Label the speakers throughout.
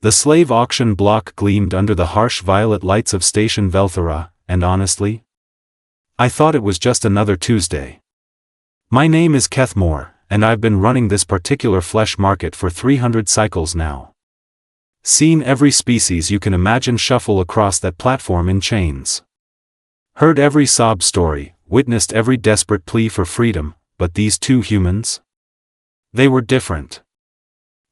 Speaker 1: The slave auction block gleamed under the harsh violet lights of Station Vel-Thara, and honestly, I thought it was just another Tuesday. My name is Keth Moore, and I've been running this particular flesh market for 300 cycles now. Seen every species you can imagine shuffle across that platform in chains. Heard every sob story, witnessed every desperate plea for freedom, but these two humans? They were different.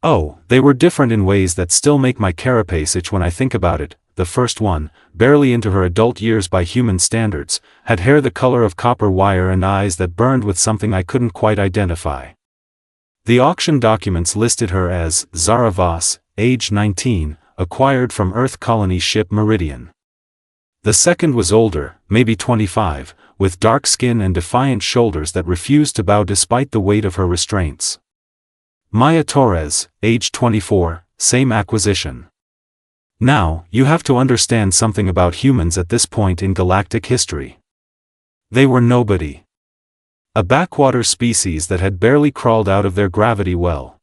Speaker 1: Oh, they were different in ways that still make my carapace itch when I think about it. The first one, barely into her adult years by human standards, had hair the color of copper wire and eyes that burned with something I couldn't quite identify. The auction documents listed her as Zara Voss, age 19, acquired from Earth colony ship Meridian. The second was older, maybe 25, with dark skin and defiant shoulders that refused to bow despite the weight of her restraints. Torres, age 24, same acquisition. Now, you have to understand something about humans at this point in galactic history. They were nobody. A backwater species that had barely crawled out of their gravity well.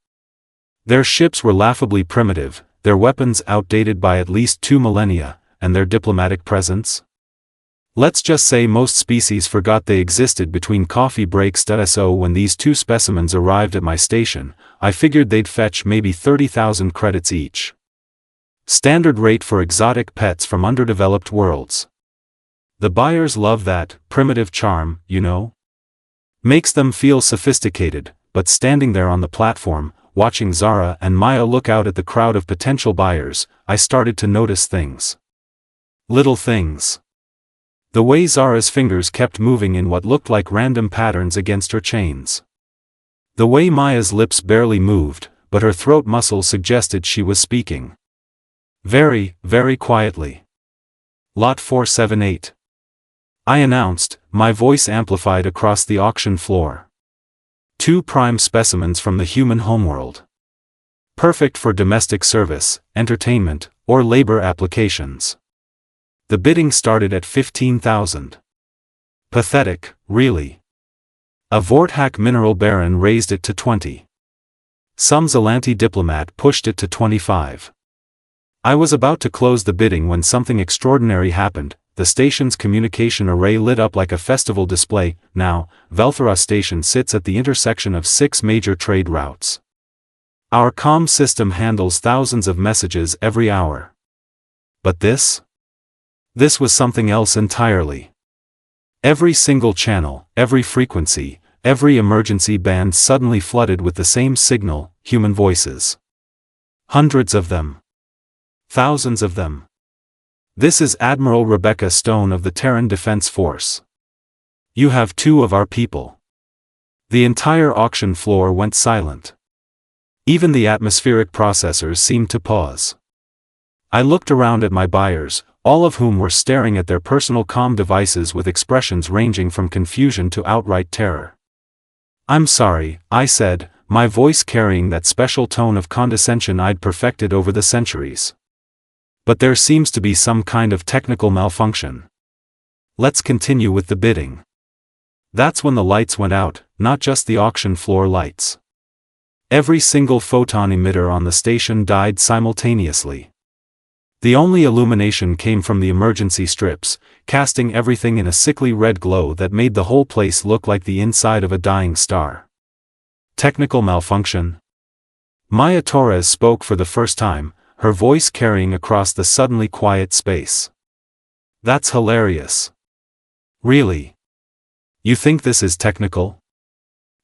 Speaker 1: Their ships were laughably primitive, their weapons outdated by at least 2 millennia, and their diplomatic presence? Let's just say most species forgot they existed between coffee breaks. So when these two specimens arrived at my station, I figured they'd fetch maybe 30,000 credits each. Standard rate for exotic pets from underdeveloped worlds. The buyers love that primitive charm, you know? Makes them feel sophisticated, but standing there on the platform, watching Zara and Maya look out at the crowd of potential buyers, I started to notice things. Little things. The way Zara's fingers kept moving in what looked like random patterns against her chains. The way Maya's lips barely moved, but her throat muscles suggested she was speaking. Very, very quietly. Lot 478. I announced, my voice amplified across the auction floor. 2 prime specimens from the human homeworld. Perfect for domestic service, entertainment, or labor applications. The bidding started at 15,000. Pathetic, really. A Vorthak mineral baron raised it to 20. Some Zelanti diplomat pushed it to 25. I was about to close the bidding when something extraordinary happened. The station's communication array lit up like a festival display. Now, Vel-Thara station sits at the intersection of 6 major trade routes. Our comm system handles thousands of messages every hour. But this? This was something else entirely. Every single channel, every frequency, every emergency band suddenly flooded with the same signal, human voices. Hundreds of them. Thousands of them. This is Admiral Rebecca Stone of the Terran Defense Force. You have 2 of our people. The entire auction floor went silent. Even the atmospheric processors seemed to pause. I looked around at my buyers, all of whom were staring at their personal comm devices with expressions ranging from confusion to outright terror. I'm sorry, I said, my voice carrying that special tone of condescension I'd perfected over the centuries. But there seems to be some kind of technical malfunction. Let's continue with the bidding. That's when the lights went out, not just the auction floor lights. Every single photon emitter on the station died simultaneously. The only illumination came from the emergency strips, casting everything in a sickly red glow that made the whole place look like the inside of a dying star. Technical malfunction? Maya Torres spoke for the first time, her voice carrying across the suddenly quiet space. That's hilarious. Really? You think this is technical?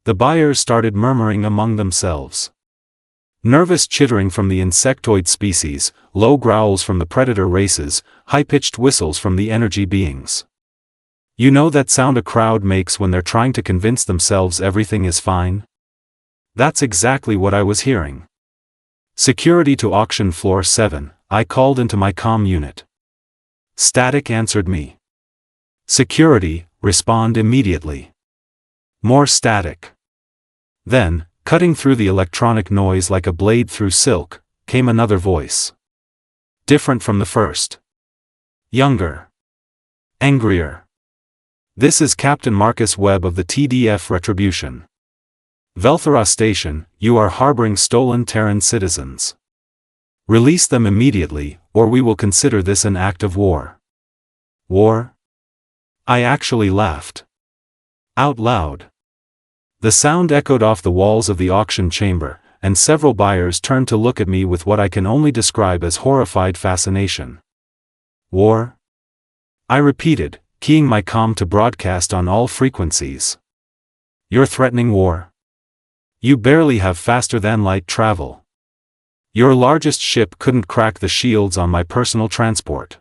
Speaker 1: The buyers started murmuring among themselves. Nervous chittering from the insectoid species, low growls from the predator races, high-pitched whistles from the energy beings. You know that sound a crowd makes when they're trying to convince themselves everything is fine? That's exactly what I was hearing. Security to auction floor 7, I called into my comm unit. Static answered me. Security, respond immediately. More static. Then, cutting through the electronic noise like a blade through silk, came another voice. Different from the first. Younger. Angrier. This is Captain Marcus Webb of the TDF Retribution. Vel-Thara Station, you are harboring stolen Terran citizens. Release them immediately, or we will consider this an act of war. War? I actually laughed. Out loud. The sound echoed off the walls of the auction chamber, and several buyers turned to look at me with what I can only describe as horrified fascination. War? I repeated, keying my comm to broadcast on all frequencies. You're threatening war? You barely have faster-than-light travel. Your largest ship couldn't crack the shields on my personal transport.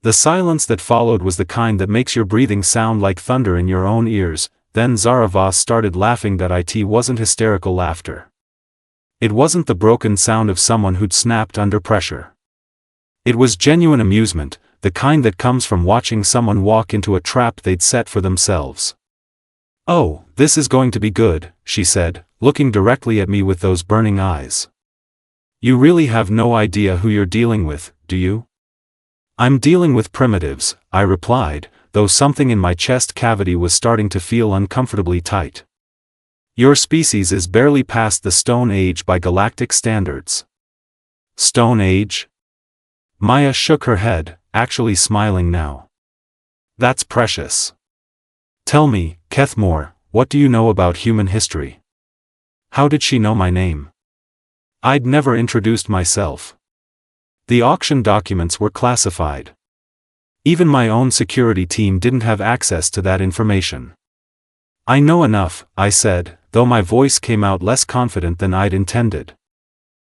Speaker 1: The silence that followed was the kind that makes your breathing sound like thunder in your own ears. Then Zara Voss started laughing. That it wasn't hysterical laughter. It wasn't the broken sound of someone who'd snapped under pressure. It was genuine amusement, the kind that comes from watching someone walk into a trap they'd set for themselves. "Oh, this is going to be good," she said, looking directly at me with those burning eyes. "You really have no idea who you're dealing with, do you?" "I'm dealing with primitives," I replied, though something in my chest cavity was starting to feel uncomfortably tight. "Your species is barely past the Stone Age by galactic standards." "Stone Age?" Maya shook her head, actually smiling now. "That's precious. Tell me, Kethmore, what do you know about human history?" How did she know my name? I'd never introduced myself. The auction documents were classified. Even my own security team didn't have access to that information. "I know enough," I said, though my voice came out less confident than I'd intended.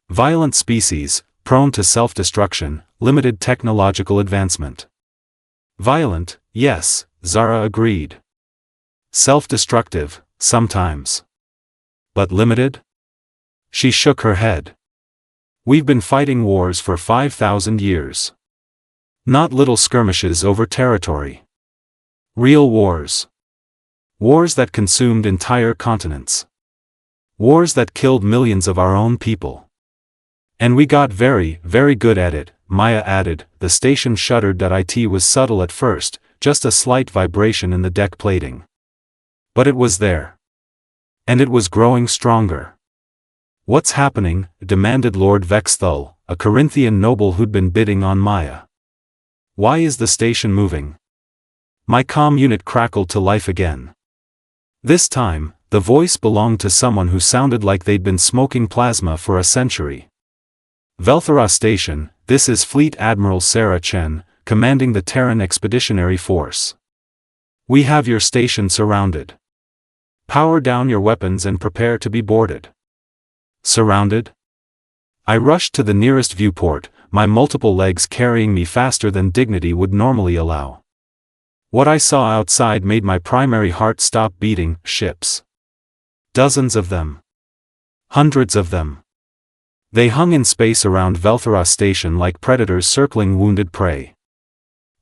Speaker 1: "Violent species, prone to self-destruction, limited technological advancement." "Violent, yes," Zara agreed. "Self-destructive, sometimes. But limited?" She shook her head. "We've been fighting wars for 5,000 years. Not little skirmishes over territory. Real wars. Wars that consumed entire continents. Wars that killed millions of our own people. And we got very, very good at it," Maya added. The station shuddered. It was subtle at first, just a slight vibration in the deck plating. But it was there. And it was growing stronger. "What's happening?" demanded Lord Vexthul, a Corinthian noble who'd been bidding on Maya. "Why is the station moving?" My comm unit crackled to life again. This time, the voice belonged to someone who sounded like they'd been smoking plasma for a century. "Vel-Thara Station, this is Fleet Admiral Sarah Chen, commanding the Terran Expeditionary Force. We have your station surrounded. Power down your weapons and prepare to be boarded." Surrounded? I rushed to the nearest viewport, my multiple legs carrying me faster than dignity would normally allow. What I saw outside made my primary heart stop beating. Ships. Dozens of them. Hundreds of them. They hung in space around Vel-Thara Station like predators circling wounded prey.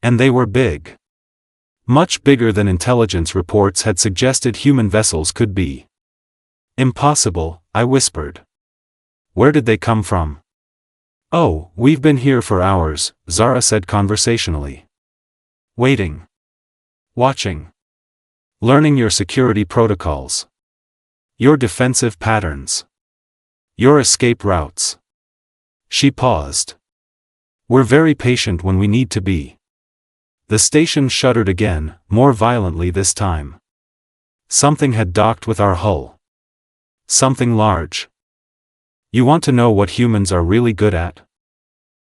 Speaker 1: And they were big. Much bigger than intelligence reports had suggested human vessels could be. "Impossible," I whispered. "Where did they come from?" "Oh, we've been here for hours," Zara said conversationally. "Waiting. Watching. Learning your security protocols. Your defensive patterns. Your escape routes." She paused. "We're very patient when we need to be." The station shuddered again, more violently this time. Something had docked with our hull. Something large. "You want to know what humans are really good at?"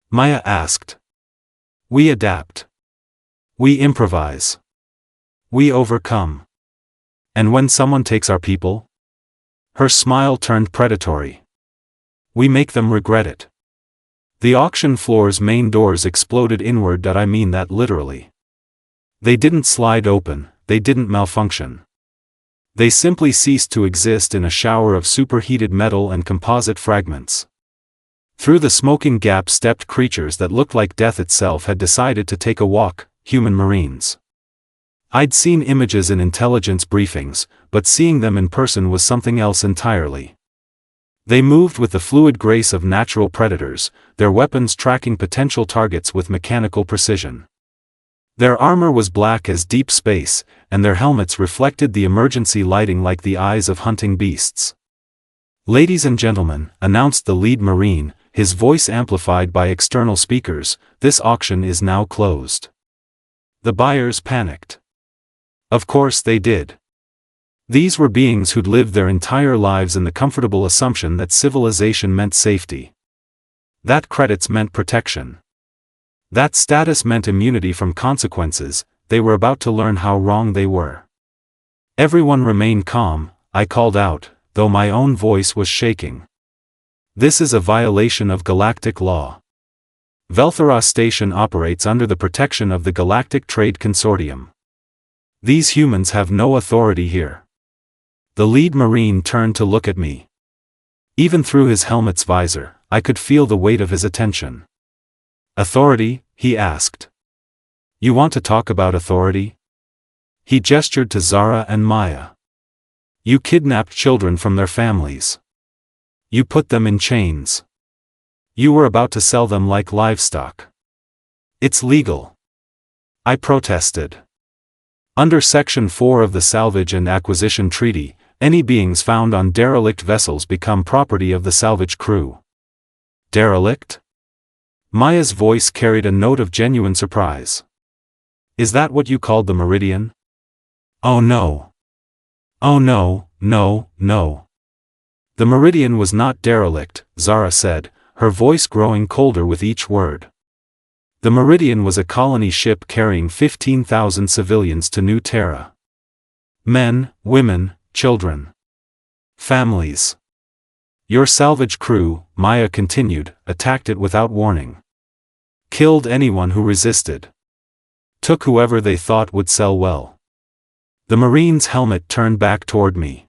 Speaker 1: Maya asked. "We adapt. We improvise. We overcome. And when someone takes our people?" Her smile turned predatory. "We make them regret it." The auction floor's main doors exploded inward. I mean that literally. They didn't slide open, they didn't malfunction. They simply ceased to exist in a shower of superheated metal and composite fragments. Through the smoking gap stepped creatures that looked like death itself had decided to take a walk, human marines. I'd seen images in intelligence briefings, but seeing them in person was something else entirely. They moved with the fluid grace of natural predators, their weapons tracking potential targets with mechanical precision. Their armor was black as deep space, and their helmets reflected the emergency lighting like the eyes of hunting beasts. "Ladies and gentlemen," announced the lead marine, his voice amplified by external speakers, "This auction is now closed." The buyers panicked. Of course they did. These were beings who'd lived their entire lives in the comfortable assumption that civilization meant safety. That credits meant protection. That status meant immunity from consequences. They were about to learn how wrong they were. Everyone remained calm, I called out, though my own voice was shaking. This is a violation of galactic law. Vel-Thara station operates under the protection of the Galactic Trade Consortium. These humans have no authority here. The lead Marine turned to look at me. Even through his helmet's visor, I could feel the weight of his attention. "Authority?" he asked. "You want to talk about authority?" He gestured to Zara and Maya. "You kidnapped children from their families. You put them in chains. You were about to sell them like livestock. It's legal." I protested. Under Section 4 of the Salvage and Acquisition Treaty, any beings found on derelict vessels become property of the salvage crew. Derelict? Maya's voice carried a note of genuine surprise. "Is that what you called the Meridian?" "Oh no. Oh no, no, no. The Meridian was not derelict," Zara said, her voice growing colder with each word. "The Meridian was a colony ship carrying 15,000 civilians to New Terra. Men, women, children. Families. Your salvage crew," Maya continued, "attacked it without warning. Killed anyone who resisted. Took whoever they thought would sell well." The Marine's helmet turned back toward me.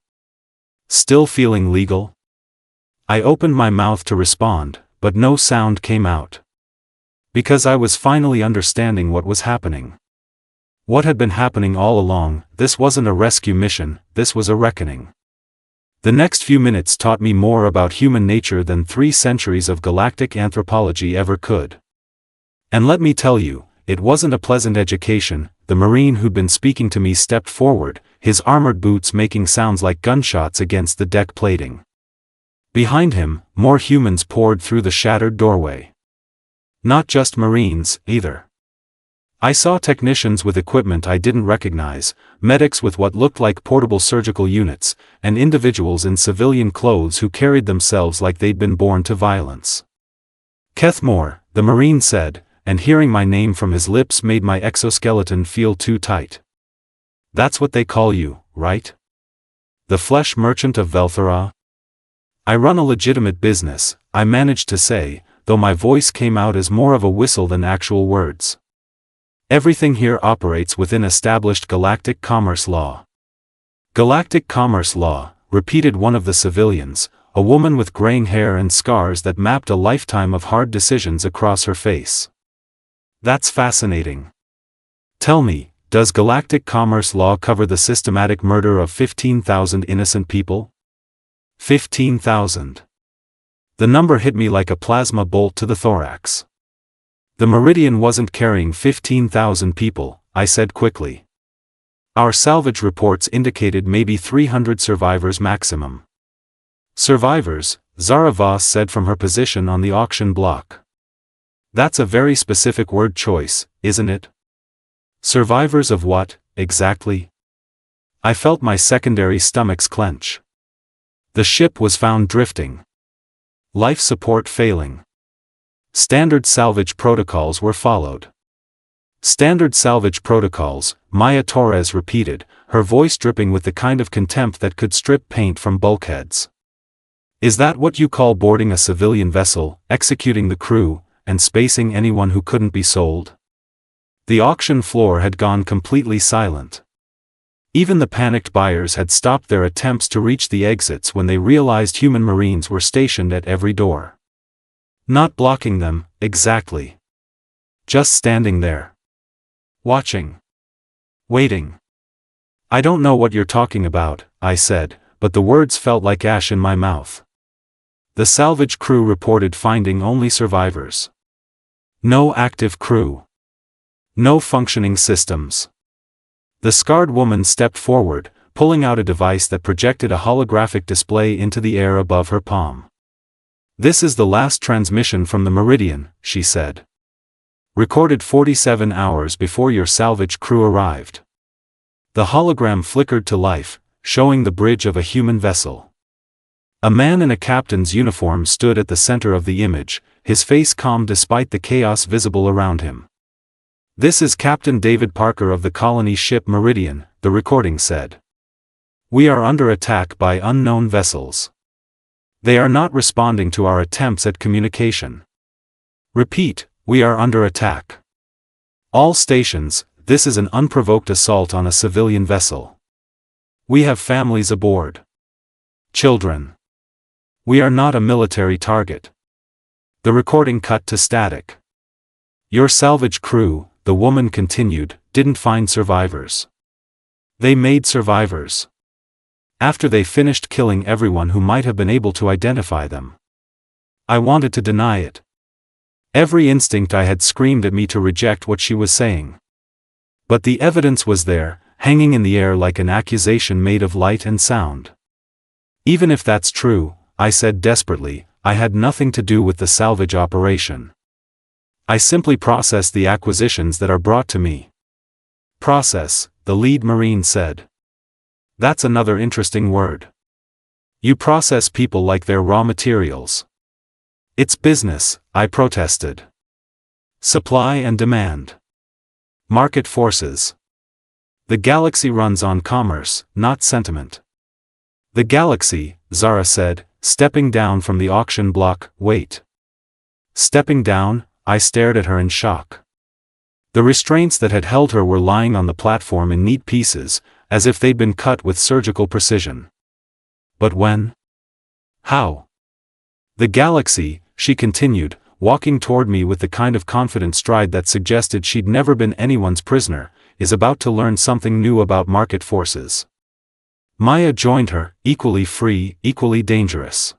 Speaker 1: "Still feeling legal?" I opened my mouth to respond, but no sound came out. Because I was finally understanding what was happening. What had been happening all along. This wasn't a rescue mission, this was a reckoning. The next few minutes taught me more about human nature than 3 centuries of galactic anthropology ever could. And let me tell you, it wasn't a pleasant education. The Marine who'd been speaking to me stepped forward, his armored boots making sounds like gunshots against the deck plating. Behind him, more humans poured through the shattered doorway. Not just Marines, either. I saw technicians with equipment I didn't recognize, medics with what looked like portable surgical units, and individuals in civilian clothes who carried themselves like they'd been born to violence. "Kethmore," the Marine said, and hearing my name from his lips made my exoskeleton feel too tight. "That's what they call you, right? The flesh merchant of Vel-Thara?" "I run a legitimate business," I managed to say, though my voice came out as more of a whistle than actual words. "Everything here operates within established galactic commerce law." "Galactic commerce law," repeated one of the civilians, a woman with graying hair and scars that mapped a lifetime of hard decisions across her face. "That's fascinating. Tell me, does galactic commerce law cover the systematic murder of 15,000 innocent people?" 15,000. The number hit me like a plasma bolt to the thorax. "The Meridian wasn't carrying 15,000 people," I said quickly. "Our salvage reports indicated maybe 300 survivors maximum." "Survivors," Zara Voss said from her position on the auction block. "That's a very specific word choice, isn't it? Survivors of what, exactly?" I felt my secondary stomachs clench. The ship was found drifting. Life support failing. Standard salvage protocols were followed. "Standard salvage protocols," Maya Torres repeated, her voice dripping with the kind of contempt that could strip paint from bulkheads. "Is that what you call boarding a civilian vessel, executing the crew, and spacing anyone who couldn't be sold?" The auction floor had gone completely silent. Even the panicked buyers had stopped their attempts to reach the exits when they realized human Marines were stationed at every door. Not blocking them, exactly. Just standing there. Watching. Waiting. "I don't know what you're talking about," I said, but the words felt like ash in my mouth. The salvage crew reported finding only survivors. No active crew. No functioning systems. The scarred woman stepped forward, pulling out a device that projected a holographic display into the air above her palm. This is the last transmission from the Meridian, she said. Recorded 47 hours before your salvage crew arrived. The hologram flickered to life, showing the bridge of a human vessel. A man in a captain's uniform stood at the center of the image, his face calm despite the chaos visible around him. This is Captain David Parker of the colony ship Meridian, the recording said. We are under attack by unknown vessels. They are not responding to our attempts at communication. Repeat, we are under attack. All stations, this is an unprovoked assault on a civilian vessel. We have families aboard. Children. We are not a military target. The recording cut to static. Your salvage crew, the woman continued, didn't find survivors. They made survivors. After they finished killing everyone who might have been able to identify them. I wanted to deny it. Every instinct I had screamed at me to reject what she was saying. But the evidence was there, hanging in the air like an accusation made of light and sound. Even if that's true, I said desperately, I had nothing to do with the salvage operation. I simply process the acquisitions that are brought to me. Process, the lead Marine said. That's another interesting word. You process people like they're raw materials. It's business, I protested. Supply and demand. Market forces. The galaxy runs on commerce, not sentiment. The galaxy, Zara said, stepping down from the auction block. Wait. Stepping down, I stared at her in shock. The restraints that had held her were lying on the platform in neat pieces, as if they'd been cut with surgical precision. But when? How? The galaxy, she continued, walking toward me with the kind of confident stride that suggested she'd never been anyone's prisoner, is about to learn something new about market forces. Maya joined her, equally free, equally dangerous.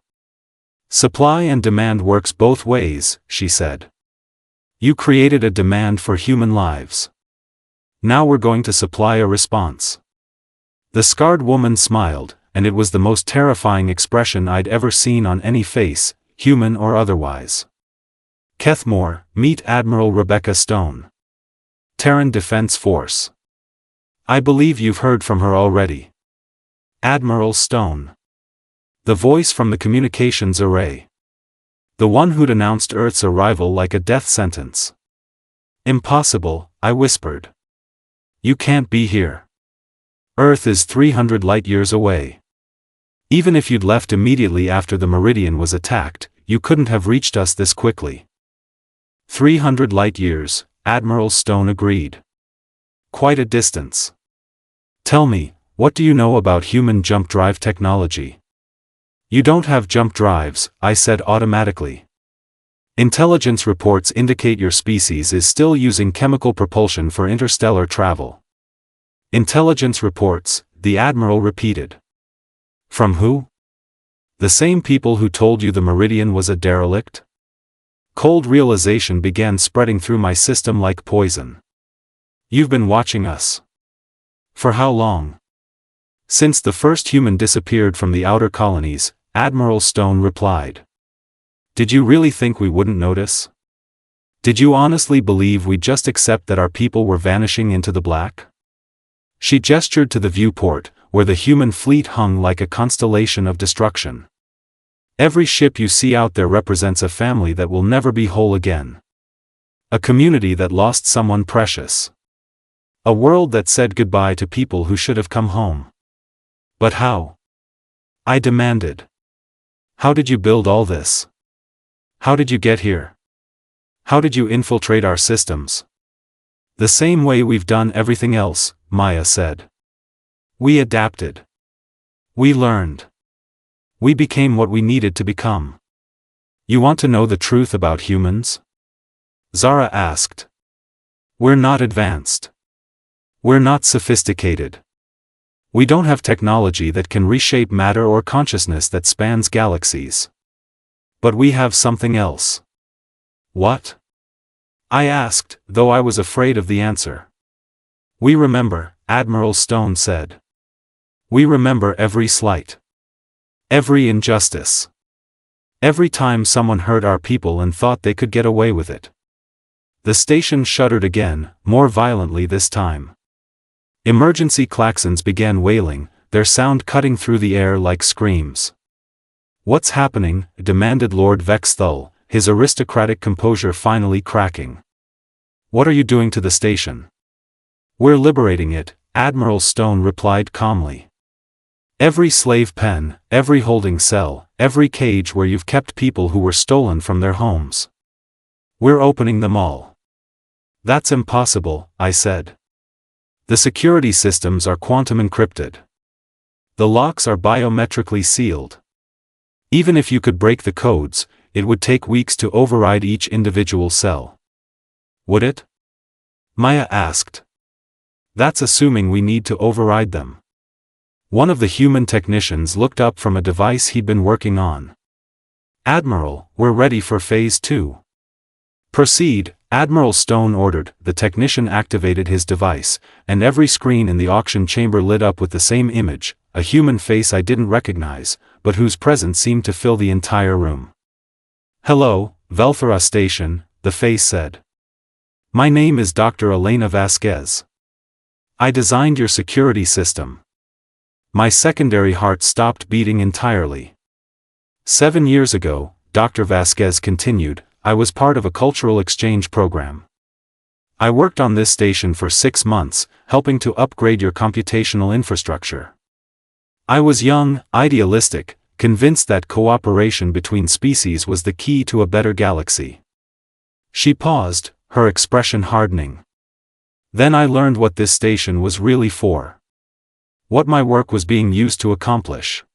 Speaker 1: Supply and demand works both ways, she said. You created a demand for human lives. Now we're going to supply a response. The scarred woman smiled, and it was the most terrifying expression I'd ever seen on any face, human or otherwise. Kethmore, meet Admiral Rebecca Stone. Terran Defense Force. I believe you've heard from her already. Admiral Stone. The voice from the communications array. The one who'd announced Earth's arrival like a death sentence. Impossible, I whispered. You can't be here. Earth is 300 light-years away. Even if you'd left immediately after the Meridian was attacked, you couldn't have reached us this quickly. 300 light-years, Admiral Stone agreed. Quite a distance. Tell me, what do you know about human jump drive technology? You don't have jump drives, I said automatically. Intelligence reports indicate your species is still using chemical propulsion for interstellar travel. Intelligence reports, the Admiral repeated. From who? The same people who told you the Meridian was a derelict? Cold realization began spreading through my system like poison. You've been watching us. For how long? Since the first human disappeared from the outer colonies, Admiral Stone replied. Did you really think we wouldn't notice? Did you honestly believe we'd just accept that our people were vanishing into the black? She gestured to the viewport, where the human fleet hung like a constellation of destruction. Every ship you see out there represents a family that will never be whole again. A community that lost someone precious. A world that said goodbye to people who should have come home. But how? I demanded. How did you build all this? How did you get here? How did you infiltrate our systems? The same way we've done everything else, Maya said. We adapted. We learned. We became what we needed to become. You want to know the truth about humans? Zara asked. We're not advanced. We're not sophisticated. We don't have technology that can reshape matter or consciousness that spans galaxies. But we have something else. What? I asked, though I was afraid of the answer. We remember, Admiral Stone said. We remember every slight. Every injustice. Every time someone hurt our people and thought they could get away with it. The station shuddered again, more violently this time. Emergency klaxons began wailing, their sound cutting through the air like screams. "What's happening?" demanded Lord Vexthul, his aristocratic composure finally cracking. "What are you doing to the station?" "We're liberating it," Admiral Stone replied calmly. "Every slave pen, every holding cell, every cage where you've kept people who were stolen from their homes. We're opening them all." "That's impossible," I said. "The security systems are quantum encrypted. The locks are biometrically sealed. Even if you could break the codes, it would take weeks to override each individual cell." "Would it?" Maya asked. "That's assuming we need to override them." One of the human technicians looked up from a device he'd been working on. "Admiral, we're ready for Phase 2. "Proceed," Admiral Stone ordered. The technician activated his device, and every screen in the auction chamber lit up with the same image, a human face I didn't recognize, but whose presence seemed to fill the entire room. "Hello, Vel-Thara Station," the face said. "My name is Dr. Elena Vasquez. I designed your security system." My secondary heart stopped beating entirely. 7 years ago, Dr. Vasquez continued, I was part of a cultural exchange program. I worked on this station for 6 months, helping to upgrade your computational infrastructure. I was young, idealistic, convinced that cooperation between species was the key to a better galaxy. She paused, her expression hardening. Then I learned what this station was really for. What my work was being used to accomplish.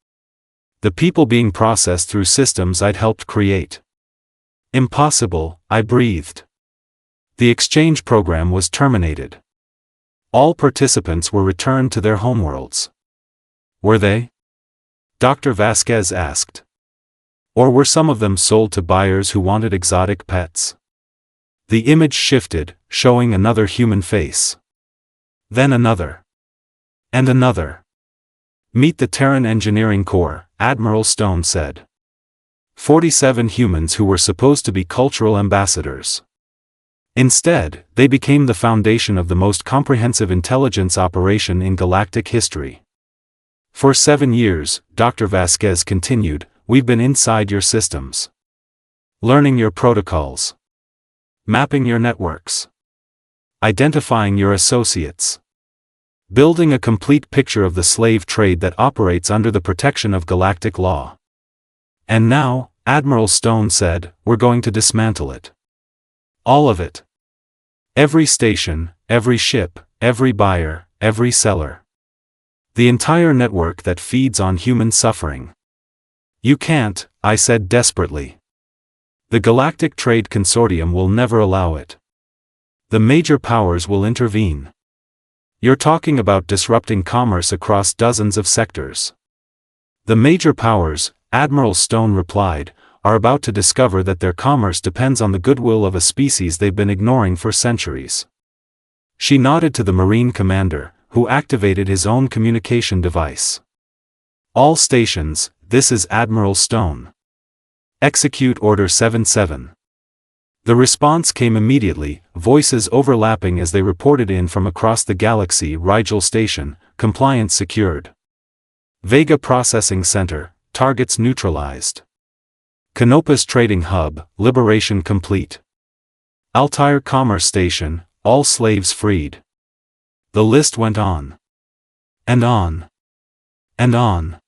Speaker 1: The people being processed through systems I'd helped create. Impossible, I breathed. The exchange program was terminated. All participants were returned to their homeworlds. Were they? Dr. Vasquez asked. Or were some of them sold to buyers who wanted exotic pets? The image shifted, showing another human face. Then another. And another. "Meet the Terran Engineering Corps," Admiral Stone said. 47 humans who were supposed to be cultural ambassadors. Instead, they became the foundation of the most comprehensive intelligence operation in galactic history. For 7 years, Dr. Vasquez continued, we've been inside your systems. Learning your protocols. Mapping your networks. Identifying your associates. Building a complete picture of the slave trade that operates under the protection of galactic law. And now, Admiral Stone said, we're going to dismantle it. All of it. Every station, every ship, every buyer, every seller. The entire network that feeds on human suffering. You can't, I said desperately. The Galactic Trade Consortium will never allow it. The major powers will intervene. You're talking about disrupting commerce across dozens of sectors. The major powers, Admiral Stone replied, are about to discover that their commerce depends on the goodwill of a species they've been ignoring for centuries. She nodded to the Marine commander, who activated his own communication device. All stations, this is Admiral Stone. Execute Order 77. The response came immediately, voices overlapping as they reported in from across the galaxy. Rigel Station, compliance secured. Vega Processing Center, targets neutralized. Canopus Trading Hub, liberation complete. Altair Commerce Station, all slaves freed. The list went on. And on. And on.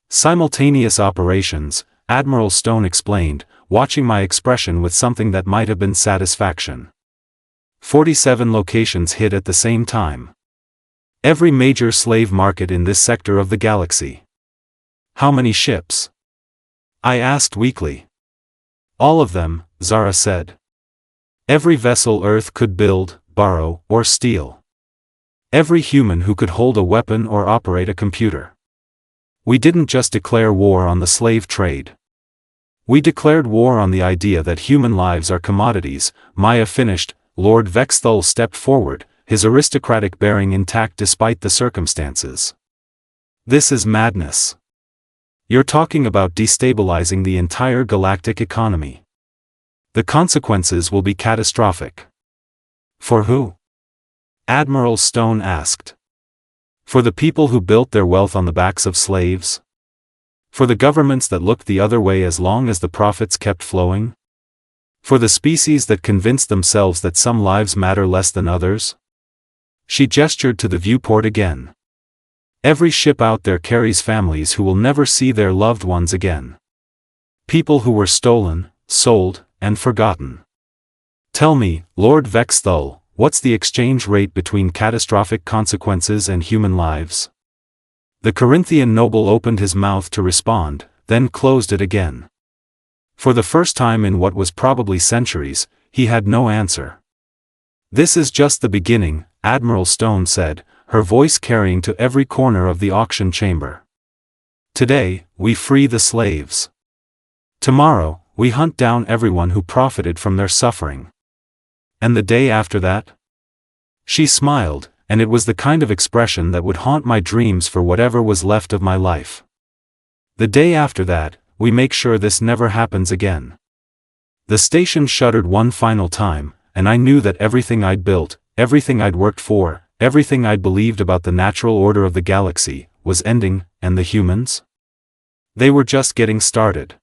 Speaker 1: Simultaneous operations, Admiral Stone explained, watching my expression with something that might have been satisfaction. 47 locations hit at the same time. Every major slave market in this sector of the galaxy. How many ships? I asked weakly. All of them, Zara said. Every vessel Earth could build, borrow, or steal. Every human who could hold a weapon or operate a computer. We didn't just declare war on the slave trade. We declared war on the idea that human lives are commodities. Maya finished. Lord Vexthul stepped forward, his aristocratic bearing intact despite the circumstances. This is madness. You're talking about destabilizing the entire galactic economy. The consequences will be catastrophic. For who? Admiral Stone asked. For the people who built their wealth on the backs of slaves? For the governments that looked the other way as long as the profits kept flowing? For the species that convinced themselves that some lives matter less than others? She gestured to the viewport again. Every ship out there carries families who will never see their loved ones again. People who were stolen, sold, and forgotten. Tell me, Lord Vexthul, what's the exchange rate between catastrophic consequences and human lives? The Corinthian noble opened his mouth to respond, then closed it again. For the first time in what was probably centuries, he had no answer. This is just the beginning, Admiral Stone said, her voice carrying to every corner of the auction chamber. Today, we free the slaves. Tomorrow, we hunt down everyone who profited from their suffering. And the day after that? She smiled, and it was the kind of expression that would haunt my dreams for whatever was left of my life. The day after that, we make sure this never happens again. The station shuddered one final time, and I knew that everything I'd built, everything I'd worked for, everything I'd believed about the natural order of the galaxy, was ending, and the humans? They were just getting started.